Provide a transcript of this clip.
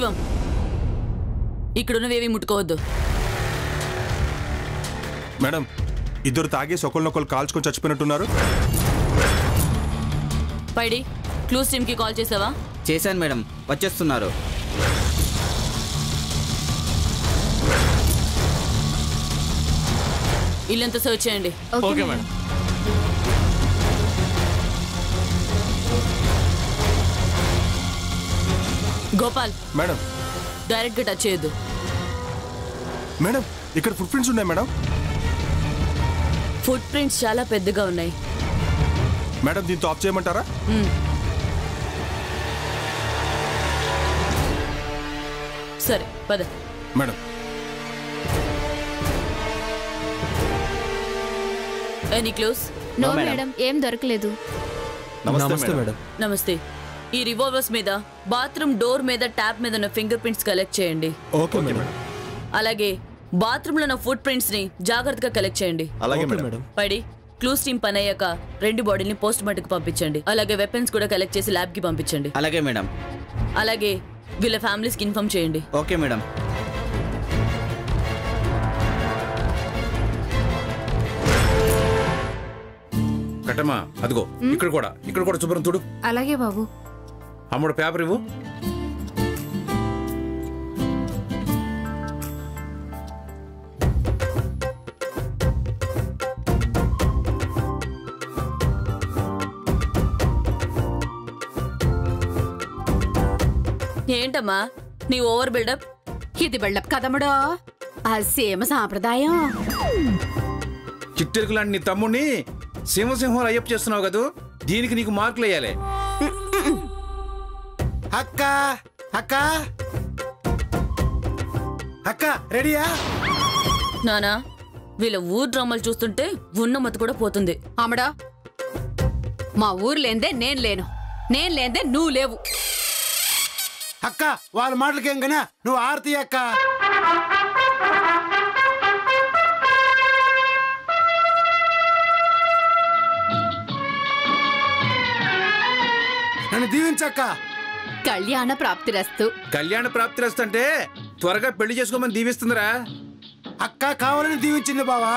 శివం, ఇక్కడున్నవేవి ముట్టుకోవద్దు. Madam, ఇద్దరు తాగేసి ఒకరినొకరు కాల్చుకొని చచ్చిపోయినట్టున్నారు. పైడి, క్లూస్ టీమ్ కి కాల్ చేసావా? చేశాను మేడం, వచ్చేస్తున్నారు. ఇల్లంతా సర్చ్ చేయండి. Okay madam. Gopal madam, direct గా టచ్ చేయొద్దు. మేడం ఇక్కడ ఫుట్ ప్రింట్స్ ఉన్నాయి మేడం. ఫుట్ ప్రింట్స్ చాలా పెద్దగా ఉన్నాయి. మేడం దీంతో ఆఫ్ చేయమంటారా? సరే పద. Madam, any clues? No madam, ఏం దొరకలేదు. నమస్తే మేడం. నమస్తే. ఈ రివాల్వర్స్ మీద, బాత్రూమ్ డోర్ మీద, ట్యాప్ మీద ఉన్న ఫింగర్ ప్రింట్స్ కలెక్ట్ చేయండి. Okay madam. అలాగే బాత్రూమ్ లో ఉన్న ఫుట్ ప్రింట్స్ ని జాగ్రత్తగా కలెక్ట్ చేయండి. అలాగే మేడం. పైడి, క్లూస్ టీమ్ పని అయ్యాక 2 బాడీని పోస్ట్ మార్టం కి పంపించండి. అలాగే వెపన్స్ కూడా కలెక్ట్ చేసి ల్యాబ్ కి పంపించండి. అలాగే మేడం. అలాగే వీళ్ళ ఫ్యామిలీస్ కి ఇన్ఫార్మ్ చేయండి. Okay madam. కట్టమ్మా, అదిగో ఇక్కడ కూడా శుభ్రం చూడు. అలాగే బాబు. అమ్ముడు పేపర్ ఇవ్వు. ఏంటమ్మా నీ ఓవర్ బిల్డప్? ఇది బిల్డప్ కదముడో, ఆ సీమ సాంప్రదాయం. చిట్టెరుకు లాంటి నీ తమ్ముడిని సింహసింహం అయ్యప్ చేస్తున్నావు కదా, దీనికి నీకు మార్కులు వేయాలి. అక్క అక్క అక్క రెడీయా? నానా, వీళ్ళ ఊరు డ్రామాలు చూస్తుంటే ఉన్న మత్తు కూడా పోతుంది. అమ్మడా, మా ఊరు లేందే నేను లేను, నేను లేందే నువ్వు లేవు. అక్క వాళ్ళ మాటలకేం గనా, నువ్వు ఆరతి అక్క. నన్ను దీవించక్క. కళ్యాణ ప్రాప్తిరస్తు. కళ్యాణ ప్రాప్తిరస్తు అంటే త్వరగా పెళ్లి చేసుకోమని దీవిస్తుందిరా. అక్క కావాలని దీవించింది బావా.